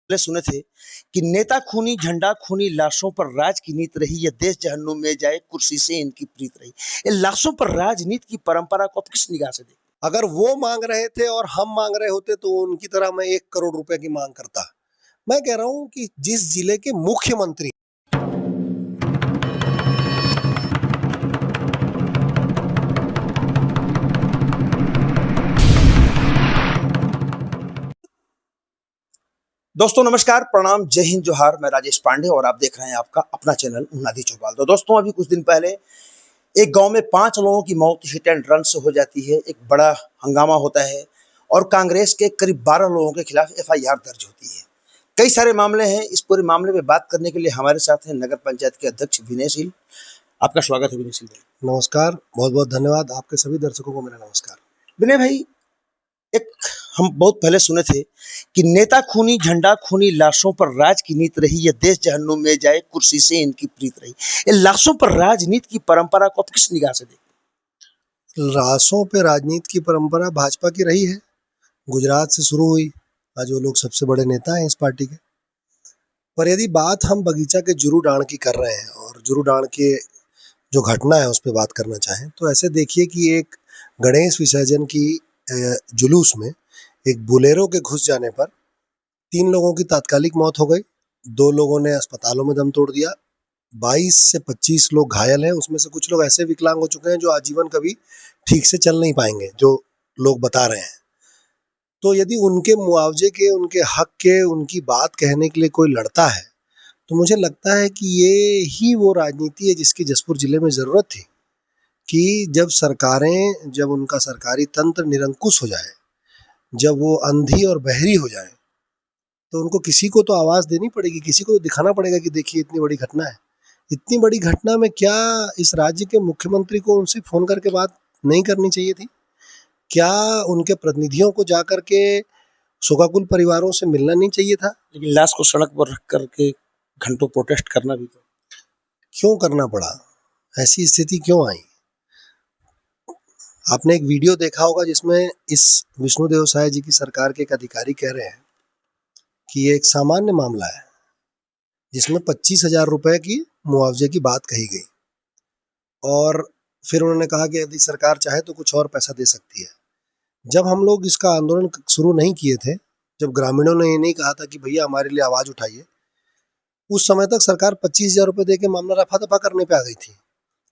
पहले सुने थे कि नेता खूनी झंडा खूनी लाशों पर राज की नीत रही, यह देश जहन्नुम में जाए कुर्सी से इनकी प्रीत रही। ये लाशों पर राजनीति की परंपरा को आप किस निगाह से देखते अगर वो मांग रहे थे और हम मांग रहे होते तो उनकी तरह मैं 1 करोड़ रुपए की मांग करता। मैं कह रहा हूं कि जिस जिले के मुख्यमंत्री दोस्तों नमस्कार, प्रणाम, जय हिंद, जोहार। मैं राजेश पांडे और आप देख रहे हैं आपका अपना चैनल उन्नादी चौपाल। तो दोस्तों अभी कुछ दिन पहले एक गांव में 5 लोगों की मौत हिट एंड रन से हो जाती है। एक बड़ा हंगामा होता है और कांग्रेस के करीब 12 लोगों के खिलाफ एफआईआर दर्ज होती है। कई सारे मामले हैं। इस पूरे मामले में बात करने के लिए हमारे साथ हैं नगर पंचायत के अध्यक्ष विनयशील। आपका स्वागत है विनयशील भाई। नमस्कार, बहुत बहुत धन्यवाद। आपके सभी दर्शकों को मेरा नमस्कार। विनय भाई, एक हम बहुत पहले सुने थे कि नेता खूनी झंडा खूनी लाशों पर राज की नीत रही, यह देश जहन्नुम में जाए कुर्सी से इनकी प्रीत रही। ये लाशों पर राजनीति की परंपरा को आप किस निगाह से देखते लाशों पे राजनीति की परंपरा भाजपा की रही है। गुजरात से शुरू हुई। आज वो लोग सबसे बड़े नेता हैं इस पार्टी के। पर यदि बात हम बगीचा के जुरूडांड की कर रहे हैं और जुरूडांड के जो घटना है उस पर बात करना चाहें तो ऐसे देखिए कि एक गणेश विसर्जन की जुलूस में एक बोलेरो के घुस जाने पर 3 लोगों की तात्कालिक मौत हो गई। 2 लोगों ने अस्पतालों में दम तोड़ दिया। 22 से 25 लोग घायल हैं। उसमें से कुछ लोग ऐसे विकलांग हो चुके हैं जो आजीवन कभी ठीक से चल नहीं पाएंगे, जो लोग बता रहे हैं। तो यदि उनके मुआवजे के, उनके हक के, उनकी बात कहने के लिए कोई लड़ता है तो मुझे लगता है कि ये ही वो राजनीति है जिसकी जसपुर जिले में ज़रूरत थी। कि जब उनका सरकारी तंत्र निरंकुश हो जाए, जब वो अंधी और बहरी हो जाए, तो उनको किसी को तो आवाज़ देनी पड़ेगी, किसी को तो दिखाना पड़ेगा कि देखिए इतनी बड़ी घटना है। इतनी बड़ी घटना में क्या इस राज्य के मुख्यमंत्री को उनसे फ़ोन करके बात नहीं करनी चाहिए थी? क्या उनके प्रतिनिधियों को जा कर के शोकाकुल परिवारों से मिलना नहीं चाहिए था? लेकिन लाश को सड़क पर रख करके घंटों प्रोटेस्ट करना भी तो क्यों करना पड़ा? ऐसी स्थिति क्यों आई? आपने एक वीडियो देखा होगा जिसमें इस विष्णुदेव साय जी की सरकार के एक अधिकारी कह रहे हैं कि ये एक सामान्य मामला है जिसमें 25,000 रुपए की मुआवजे की बात कही गई और फिर उन्होंने कहा कि यदि सरकार चाहे तो कुछ और पैसा दे सकती है। जब हम लोग इसका आंदोलन शुरू नहीं किए थे, जब ग्रामीणों ने ये नहीं कहा था कि भैया हमारे लिए आवाज़ उठाइए, उस समय तक सरकार 25,000 रुपए दे के मामला रफा दफा करने पे आ गई थी।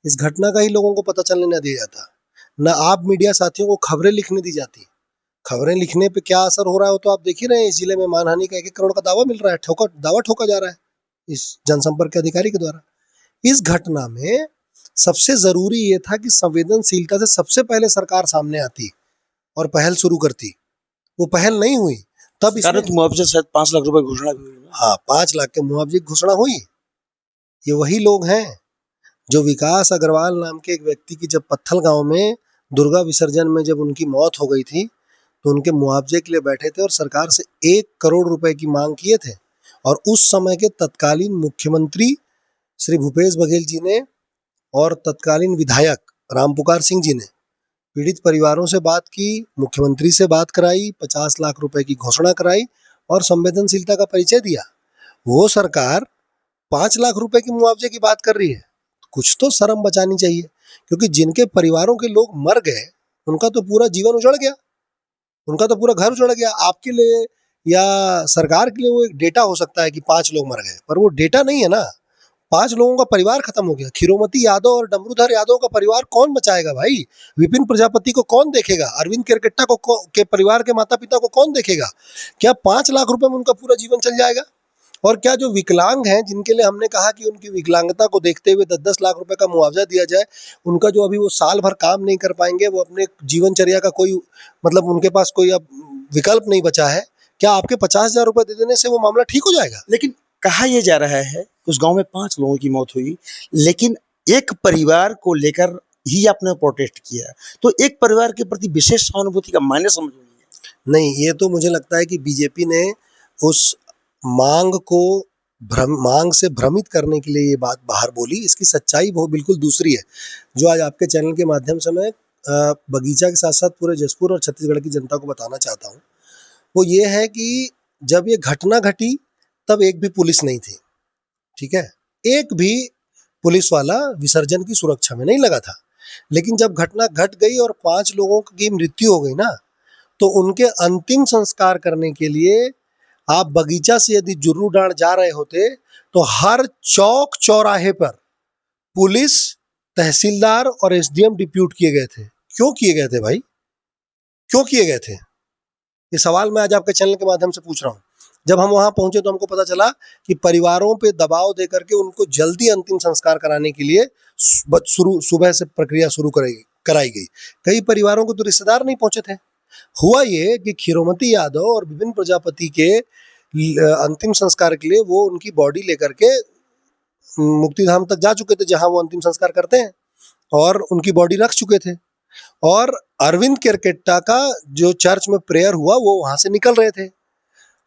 इस घटना का ही लोगों को पता चलने न दिया जाता, न आप मीडिया साथियों को खबरें लिखने दी जाती। खबरें लिखने पे क्या असर हो रहा है तो आप देख ही रहे हैं। इस जिले में मानहानि का 1-1 करोड़ का दावा मिल रहा है, दावा ठोका जा रहा है इस जनसंपर्क के अधिकारी के द्वारा। इस घटना में सबसे जरूरी ये था कि संवेदनशीलता से सबसे पहले सरकार सामने आती और पहल शुरू करती। वो पहल नहीं हुई। तब इसमें मुआवजे शायद 5 लाख रुपए घोषणा भी हुई। हाँ, 5 लाख के मुआवजे की घोषणा हुई। ये वही लोग हैं जो विकास अग्रवाल नाम के एक व्यक्ति की जब पत्थल गांव में दुर्गा विसर्जन में जब उनकी मौत हो गई थी तो उनके मुआवजे के लिए बैठे थे और सरकार से 1 करोड़ रुपए की मांग किए थे। और उस समय के तत्कालीन मुख्यमंत्री श्री भूपेश बघेल जी ने और तत्कालीन विधायक रामपुकार सिंह जी ने पीड़ित परिवारों से बात की, मुख्यमंत्री से बात कराई, 50 लाख रुपए की घोषणा कराई और संवेदनशीलता का परिचय दिया। वो सरकार 5 लाख रुपए की मुआवजे की बात कर रही है। कुछ तो शर्म बचानी चाहिए, क्योंकि जिनके परिवारों के लोग मर गए उनका तो पूरा जीवन उजड़ गया, उनका तो पूरा घर उजड़ गया। आपके लिए या सरकार के लिए वो एक डेटा हो सकता है कि 5 लोग मर गए, पर वो डेटा नहीं है ना। 5 लोगों का परिवार खत्म हो गया। खीरोमती यादव और डमरूधर यादव का परिवार कौन बचाएगा भाई? विपिन प्रजापति को कौन देखेगा? अरविंद केरकेट्टा के परिवार के माता पिता को कौन देखेगा? क्या 5 लाख रुपए में उनका पूरा जीवन चल जाएगा? और क्या जो विकलांग हैं, जिनके लिए हमने कहा कि उनकी विकलांगता को देखते हुए 10-10 लाख रुपए का मुआवजा दिया जाए, उनका जो अभी वो साल भर काम नहीं कर पाएंगे, वो अपने जीवनचर्या का कोई मतलब उनके पास कोई अब विकल्प नहीं बचा है, क्या आपके 50,000 रुपए दे देने से वो मामला ठीक हो जाएगा? लेकिन कहा यह जा रहा है उस गांव में 5 लोगों की मौत हुई, लेकिन एक परिवार को लेकर ही आपने प्रोटेस्ट किया, तो एक परिवार के प्रति विशेष सहानुभूति का मायने समझ में नहीं, ये तो मुझे लगता है कि बीजेपी ने उस मांग से भ्रमित करने के लिए ये बात बाहर बोली। इसकी सच्चाई वो बिल्कुल दूसरी है, जो आज आपके चैनल के माध्यम से मैं बगीचा के साथ साथ पूरे जसपुर और छत्तीसगढ़ की जनता को बताना चाहता हूँ। वो ये है कि जब ये घटना घटी तब एक भी पुलिस नहीं थी, ठीक है, एक भी पुलिस वाला विसर्जन की सुरक्षा में नहीं लगा था। लेकिन जब घटना घट गई और 5 लोगों की मृत्यु हो गई ना, तो उनके अंतिम संस्कार करने के लिए आप बगीचा से यदि जुर्रूडाँड़ जा रहे होते तो हर चौक चौराहे पर पुलिस, तहसीलदार और एसडीएम डिप्यूट किए गए थे। क्यों किए गए थे भाई? क्यों किए गए थे? ये सवाल मैं आज आपके चैनल के माध्यम से पूछ रहा हूँ। जब हम वहां पहुंचे तो हमको पता चला कि परिवारों पे दबाव दे करके उनको जल्दी अंतिम संस्कार कराने के लिए सुबह से प्रक्रिया शुरू कराई गई। कई परिवारों को तो रिश्तेदार नहीं पहुंचे थे। हुआ ये कि खीरोमती यादव और विपिन प्रजापति के अंतिम संस्कार के लिए वो उनकी बॉडी लेकर के मुक्तिधाम तक जा चुके थे, जहां वो अंतिम संस्कार करते हैं, और उनकी बॉडी रख चुके थे। और अरविंद केरकेट्टा का जो चर्च में प्रेयर हुआ वो वहां से निकल रहे थे।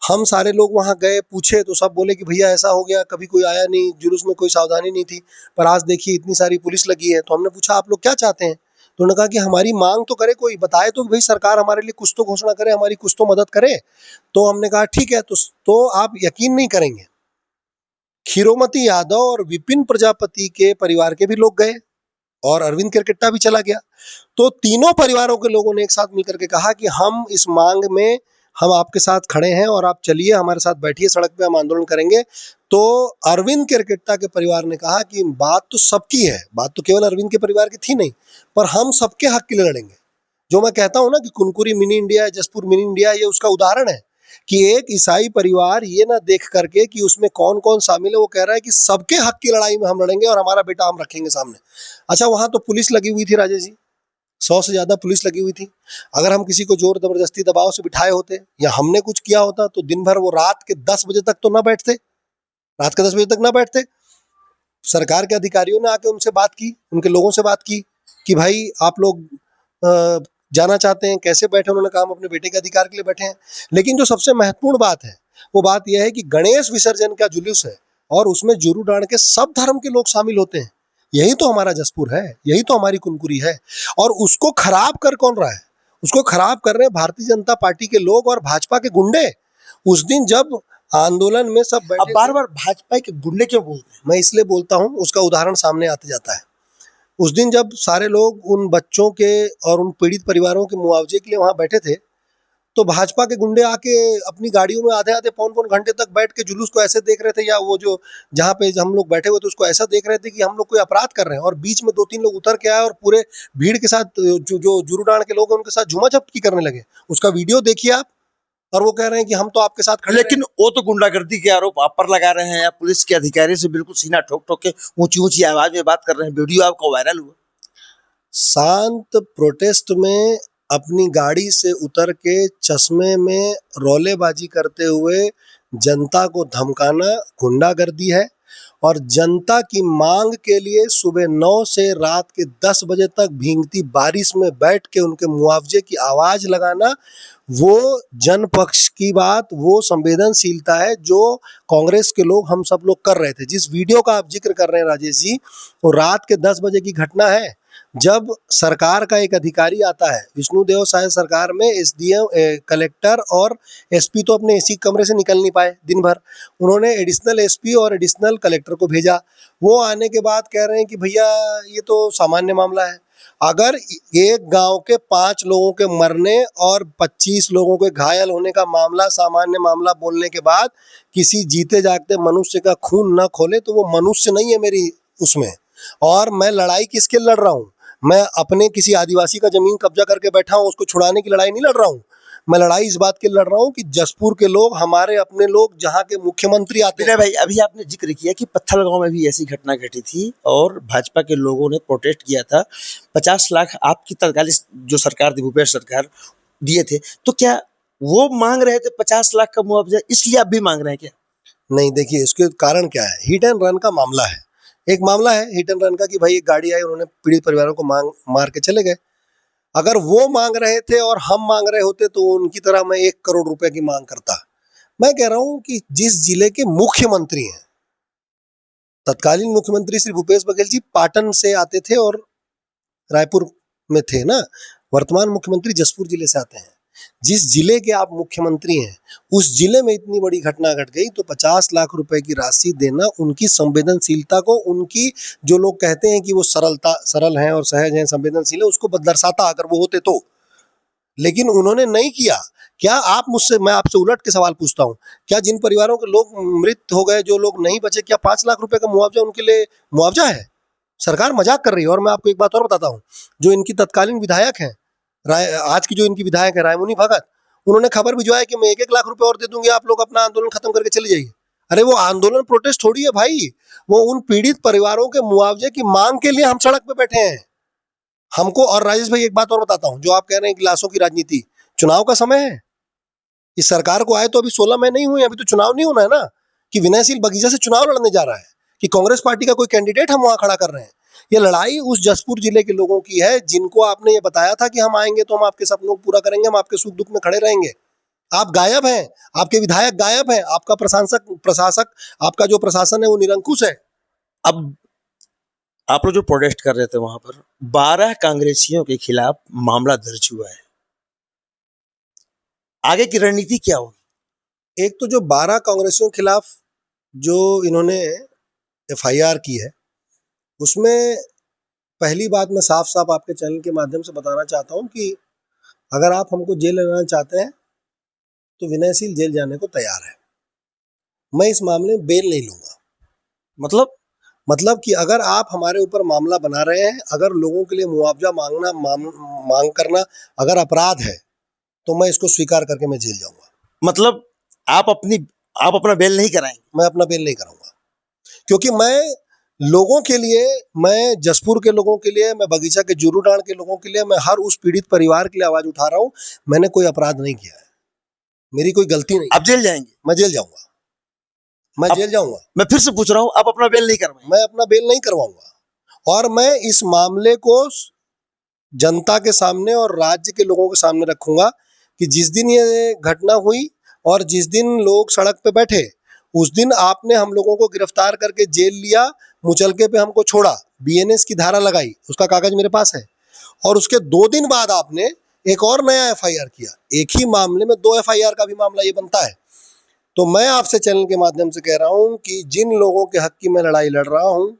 हम सारे लोग वहां गए, पूछे तो सब बोले कि भैया ऐसा हो गया, कभी कोई आया नहीं, जुलूस में कोई सावधानी नहीं थी, पर आज देखिए इतनी सारी पुलिस लगी है। तो हमने पूछा आप लोग क्या चाहते हैं? तो उन्होंने कहा कि हमारी मांग तो करे, कोई बताए तो भाई सरकार हमारे लिए कुछ तो घोषणा करे, हमारी कुछ तो मदद करे। तो हमने कहा ठीक है, तो आप यकीन नहीं करेंगे, खीरोमती यादव और विपिन प्रजापति के परिवार के भी लोग गए और अरविंद केरकेट्टा भी चला गया। तो तीनों परिवारों के लोगों ने एक साथ मिलकर के कहा कि हम इस मांग में हम आपके साथ खड़े हैं और आप चलिए हमारे साथ बैठिए, सड़क पे हम आंदोलन करेंगे। तो अरविंद केरकेट्टा के परिवार ने कहा कि बात तो सबकी है, बात तो केवल अरविंद के परिवार की थी नहीं, पर हम सबके हक के लिए लड़ेंगे। जो मैं कहता हूं ना कि Kunkuri mini India, Jashpur mini India, ये उसका उदाहरण है कि एक ईसाई परिवार ये ना देख करके कि उसमें कौन कौन शामिल है, वो कह रहा है कि सबके हक की लड़ाई में हम लड़ेंगे और हमारा बेटा हम रखेंगे सामने। अच्छा, वहां तो पुलिस लगी हुई थी राजेश जी, 100 से ज्यादा पुलिस लगी हुई थी। अगर हम किसी को जोर जबरदस्ती दबाव से बिठाए होते या हमने कुछ किया होता तो दिन भर वो रात के 10 बजे तक तो ना बैठते, रात के 10 बजे तक ना बैठते। सरकार के अधिकारियों ने आके उनसे बात की, उनके लोगों से बात की कि भाई आप लोग जाना चाहते हैं, कैसे बैठे? उन्होंने कहा हम अपने बेटे के अधिकार के लिए बैठे हैं। लेकिन जो सबसे महत्वपूर्ण बात है वो बात यह है कि गणेश विसर्जन का जुलूस है और उसमें जुर्रूडाँड़ के सब धर्म के लोग शामिल होते हैं। यही तो हमारा जसपुर है, यही तो हमारी कुनकुरी है। और उसको खराब कर कौन रहा है? उसको खराब कर रहे हैं भारतीय जनता पार्टी के लोग और भाजपा के गुंडे। उस दिन जब आंदोलन में सब बैठे, अब बार बार भाजपा के गुंडे क्यों बोलते हैं? मैं इसलिए बोलता हूं, उसका उदाहरण सामने आते जाता है। उस दिन जब सारे लोग उन बच्चों के और उन पीड़ित परिवारों के मुआवजे के लिए वहां बैठे थे, तो भाजपा के गुंडे आके अपनी गाड़ियों में आधे आधे पौन पौन घंटे तक बैठ के जुलूस को ऐसे देख रहे थे, या वो जो जहाँ पे हम लोग बैठे हुए थे उसको ऐसा देख रहे थे कि हम लोग कोई अपराध कर रहे हैं। और बीच में 2-3 लोग उतर के आए और पूरे भीड़ के साथ जो जुर्रूडाँड़ के लोग हैं उनके साथ झूमाझटकी करने लगे। उसका वीडियो देखिए आप, और वो कह रहे हैं कि हम तो आपके साथ खड़े। लेकिन वो तो गुंडागर्दी के आरोप आप पर लगा रहे हैं या पुलिस के अधिकारी से बिल्कुल सीना ठोक ठोक के ऊंची ऊंची आवाज में बात कर रहे हैं। वीडियो आपका वायरल हुआ। शांत प्रोटेस्ट में अपनी गाड़ी से उतर के चश्मे में रोलेबाजी करते हुए जनता को धमकाना गुंडागर्दी है। और जनता की मांग के लिए सुबह 9 से रात के 10 बजे तक भीगती बारिश में बैठ के उनके मुआवजे की आवाज लगाना, वो जनपक्ष की बात, वो संवेदनशीलता है जो कांग्रेस के लोग, हम सब लोग कर रहे थे। जिस वीडियो का आप जिक्र कर रहे हैं राजेश जी, वो रात के 10 बजे की घटना है, जब सरकार का एक अधिकारी आता है। विष्णुदेव साय सरकार में एसडीएम, कलेक्टर और एसपी तो अपने एसी कमरे से निकल नहीं पाए दिन भर। उन्होंने एडिशनल एसपी और एडिशनल कलेक्टर को भेजा। वो आने के बाद कह रहे हैं कि भैया ये तो सामान्य मामला है। अगर एक गांव के 5 लोगों के मरने और 25 लोगों के घायल होने का मामला सामान्य मामला बोलने के बाद किसी जीते जागते मनुष्य का खून न खोले तो वो मनुष्य नहीं है मेरी उसमें। और मैं लड़ाई किसके लड़ रहा हूँ? मैं अपने किसी आदिवासी का जमीन कब्जा करके बैठा हूँ, उसको छुड़ाने की लड़ाई नहीं लड़ रहा हूँ। मैं लड़ाई इस बात के लड़ रहा हूँ कि जसपुर के लोग, हमारे अपने लोग, जहाँ के मुख्यमंत्री आते हैं। भाई, अभी आपने जिक्र किया कि पत्थल गांव में भी ऐसी घटना घटी थी और भाजपा के लोगों ने प्रोटेस्ट किया था। 50 लाख आपकी तत्कालीन जो सरकार थी, भूपेश सरकार, दिए थे। तो क्या वो मांग रहे थे 50 लाख का मुआवजा, इसलिए आप भी मांग रहे हैं क्या? नहीं, देखिए इसके कारण क्या है, हिट एंड रन का मामला है। एक मामला है हिट एंड रन का कि भाई एक गाड़ी आई, उन्होंने पीड़ित परिवारों को मार के चले गए। अगर वो मांग रहे थे और हम मांग रहे होते तो उनकी तरह मैं 1 करोड़ रुपए की मांग करता। मैं कह रहा हूं कि जिस जिले के मुख्यमंत्री हैं, तत्कालीन मुख्यमंत्री श्री भूपेश बघेल जी पाटन से आते थे और रायपुर में थे ना, वर्तमान मुख्यमंत्री जसपुर जिले से आते हैं। जिस जिले के आप मुख्यमंत्री हैं, उस जिले में इतनी बड़ी घटना घट गई तो 50 लाख रुपए की राशि देना उनकी संवेदनशीलता को, उनकी जो लोग कहते हैं कि वो सरल हैं और सहज हैं, संवेदनशील है, उसको दर्शाता अगर वो होते तो। लेकिन उन्होंने नहीं किया। क्या आप मुझसे, मैं आपसे उलट के सवाल पूछता हूँ, क्या जिन परिवारों के लोग मृत हो गए, जो लोग नहीं बचे, क्या 5 लाख रुपए का मुआवजा उनके लिए मुआवजा है? सरकार मजाक कर रही है। और मैं आपको एक बात और बताता हूँ, जो इनकी तत्कालीन विधायक हैं, आज की जो इनकी विधायक है रायमुनी भगत, उन्होंने खबर भिजवाया कि मैं 1-1 लाख रुपए और दे दूंगी, आप लोग अपना आंदोलन खत्म करके चले जाइए। अरे वो आंदोलन प्रोटेस्ट थोड़ी है भाई, वो उन पीड़ित परिवारों के मुआवजे की मांग के लिए हम सड़क पे बैठे हैं। हमको, और राजेश भाई एक बात और बताता हूँ, जो आप कह रहे हैं कि लाशों की राजनीति, चुनाव का समय है, इस सरकार को आए तो अभी 16 मई नहीं हुए, अभी तो चुनाव नहीं होना है ना, कि विनयशील बगीचा से चुनाव लड़ने जा रहा है, कि कांग्रेस पार्टी का कोई कैंडिडेट हम वहां खड़ा कर रहे हैं। ये लड़ाई उस जसपुर जिले के लोगों की है, जिनको आपने ये बताया था कि हम आएंगे तो हम आपके सपनों को पूरा करेंगे, हम आपके सुख दुख में खड़े रहेंगे। आप गायब हैं, आपके विधायक गायब हैं, आपका प्रशासक, आपका जो प्रशासन है वो निरंकुश है। अब आप लोग जो प्रोटेस्ट कर रहे थे वहां पर 12 कांग्रेसियों के खिलाफ मामला दर्ज हुआ है, आगे की रणनीति क्या होगी? एक तो जो 12 कांग्रेसियों के खिलाफ जो इन्होंने एफआईआर की है, उसमें पहली बात मैं साफ साफ आपके चैनल के माध्यम से बताना चाहता हूं कि अगर आप हमको जेल ले जाना चाहते हैं तो विनयशील जेल जाने को तैयार है। मैं इस मामले में बेल नहीं लूंगा। मतलब कि अगर आप हमारे ऊपर मामला बना रहे हैं, अगर लोगों के लिए मुआवजा मांग करना अगर अपराध है, तो मैं इसको स्वीकार करके मैं जेल जाऊंगा। मतलब आप अपना बेल नहीं कराएंगे? मैं अपना बेल नहीं कराऊंगा, क्योंकि मैं लोगों के लिए, मैं जसपुर के लोगों के लिए, मैं बगीचा के जुरूडांड के लोगों के लिए, मैं हर उस पीड़ित परिवार के लिए आवाज उठा रहा हूं। मैंने कोई अपराध नहीं किया है, मेरी कोई गलती नहीं। आप जेल जाएंगे? मैं जेल जाऊंगा, मैं जेल जाऊंगा। मैं फिर से पूछ रहा हूं, आप अपना बेल नहीं करवाएंगे? मैं अपना बेल नहीं करवाऊंगा, और मैं इस मामले को जनता के सामने और राज्य के लोगों के सामने रखूंगा कि जिस दिन ये घटना हुई और जिस दिन लोग सड़क पे बैठे, उस दिन आपने हम लोगों को गिरफ्तार करके जेल लिया, मुचलके पे हमको छोड़ा, बीएनएस की धारा लगाई, उसका कागज मेरे पास है, और उसके 2 दिन बाद आपने एक और नया एफआईआर किया। एक ही मामले में 2 एफआईआर का भी मामला ये बनता है। तो मैं आपसे चैनल के माध्यम से कह रहा हूं कि जिन लोगों के हक की मैं लड़ाई लड़ रहा हूं,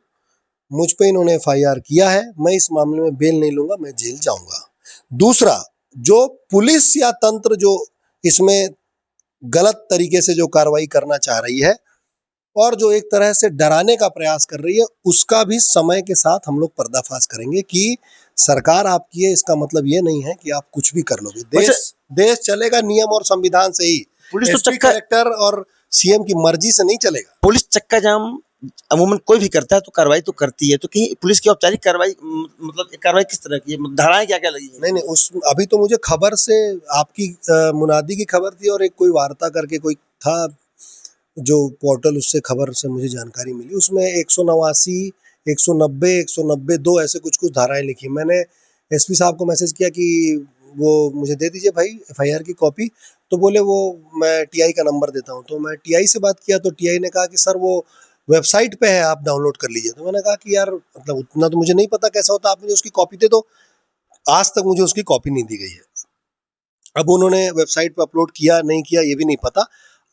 मुझ पे इन्होंने एफआईआर किया है, मैं इस मामले में बेल नहीं लूंगा, मैं जेल जाऊंगा। दूसरा, जो पुलिस या तंत्र जो इसमें गलत तरीके से जो कार्रवाई करना चाह रही है और जो एक तरह से डराने का प्रयास कर रही है, उसका भी समय के साथ हम लोग पर्दाफाश करेंगे कि सरकार आपकी है, इसका मतलब ये नहीं है कि आप कुछ भी कर लोगे। देश चलेगा नियम और संविधान से ही। पुलिस तो कलेक्टर और सीएम की मर्जी से नहीं चलेगा। पुलिस चक्का जाम अमूमन कोई भी करता है तो कार्रवाई तो करती है, तो कहीं पुलिस की औपचारिक कार्रवाई, मतलब कार्रवाई किस तरह की है? धाराएं क्या क्या लगी है? नहीं, उस अभी तो मुझे खबर से आपकी मुनादी की खबर थी और एक कोई वार्ता करके कोई था जो पोर्टल, उससे खबर से मुझे जानकारी मिली। उसमें 189, 190, 192 ऐसे कुछ धाराएं लिखी। मैंने एसपी साहब को मैसेज किया कि वो मुझे दे दीजिए भाई एफआईआर की कॉपी, तो बोले वो मैं टीआई का नंबर देता हूँ। तो मैं टीआई से बात किया तो टीआई ने कहा कि सर वो वेबसाइट पे है, आप डाउनलोड कर लीजिए। तो मैंने कहा कि यार मतलब उतना तो मुझे नहीं पता कैसा होता, आप मुझे उसकी कॉपी दे दो। आज तक मुझे उसकी कॉपी नहीं दी गई है। अब उन्होंने वेबसाइट पे अपलोड किया नहीं किया ये भी नहीं पता।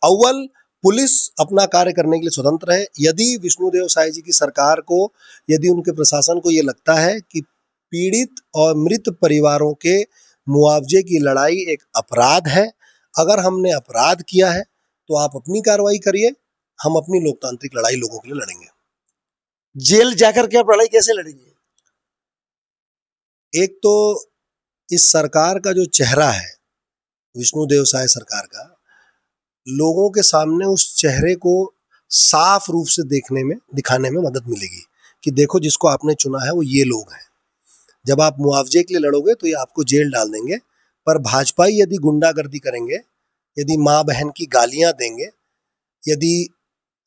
अव्वल पुलिस अपना कार्य करने के लिए स्वतंत्र है। यदि विष्णुदेव साय जी की सरकार को, यदि उनके प्रशासन को ये लगता है कि पीड़ित और मृत परिवारों के मुआवजे की लड़ाई एक अपराध है, अगर हमने अपराध किया है तो आप अपनी कार्रवाई करिए, हम अपनी लोकतांत्रिक लड़ाई लोगों के लिए लड़ेंगे। जेल जाकर के आप लड़ाई कैसे लड़ेंगे? एक तो इस सरकार का जो चेहरा है, विष्णुदेव साय सरकार का, लोगों के सामने उस चेहरे को साफ रूप से दिखाने में मदद मिलेगी कि देखो जिसको आपने चुना है वो ये लोग हैं। जब आप मुआवजे के लिए लड़ोगे तो ये आपको जेल डाल देंगे, पर भाजपाई यदि गुंडागर्दी करेंगे, यदि माँ बहन की गालियां देंगे, यदि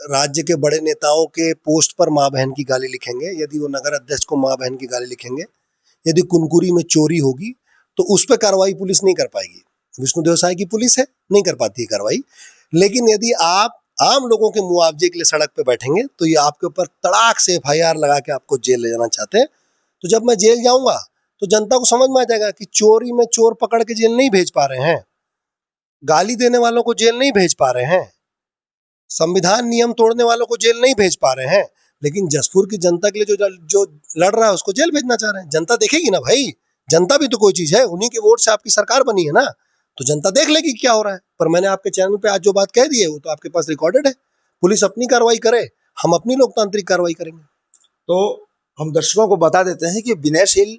राज्य के बड़े नेताओं के पोस्ट पर माँ बहन की गाली लिखेंगे, यदि वो नगर अध्यक्ष को माँ बहन की गाली लिखेंगे, यदि कुनकुरी में चोरी होगी, तो उस पर कार्रवाई पुलिस नहीं कर पाएगी। विष्णुदेव साय की पुलिस है, नहीं कर पाती है कार्रवाई। लेकिन यदि आप आम लोगों के मुआवजे के लिए सड़क पे बैठेंगे तो ये आपके ऊपर तड़ाक से एफआईआर लगा के आपको जेल ले जाना चाहते हैं। तो जब मैं जेल जाऊंगा तो जनता को समझ में आ जाएगा कि चोरी में चोर पकड़ के जेल नहीं भेज पा रहे हैं, गाली देने वालों को जेल नहीं भेज पा रहे हैं, संविधान नियम तोड़ने वालों को जेल नहीं भेज पा रहे हैं, लेकिन जसपुर की जनता के लिए जो लड़ रहा है उसको जेल भेजना चाह रहे हैं। जनता देखेगी ना भाई, जनता भी तो कोई चीज है, उन्हीं के वोट से आपकी सरकार बनी है ना, तो जनता देख लेगी क्या हो रहा है। पर मैंने आपके चैनल पे आज जो बात कह दी है वो तो आपके पास रिकॉर्डेड है। पुलिस अपनी कार्रवाई करे, हम अपनी लोकतांत्रिक कार्रवाई करेंगे। तो हम दर्शकों को बता देते हैं कि विनयशील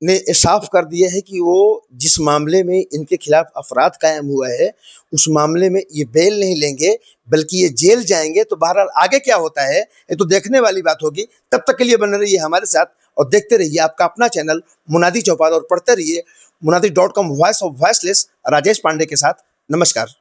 ने साफ कर दिया है कि वो जिस मामले में इनके खिलाफ अपराध कायम हुआ है उस मामले में ये बेल नहीं लेंगे बल्कि ये जेल जाएंगे। तो बहरहाल आगे क्या होता है ये तो देखने वाली बात होगी। तब तक के लिए बने रहिए हमारे साथ और देखते रहिए आपका अपना चैनल मुनादी चौपाल और पढ़ते रहिए मुनादी.com voice of voiceless Rajesh Pandey के साथ। नमस्कार।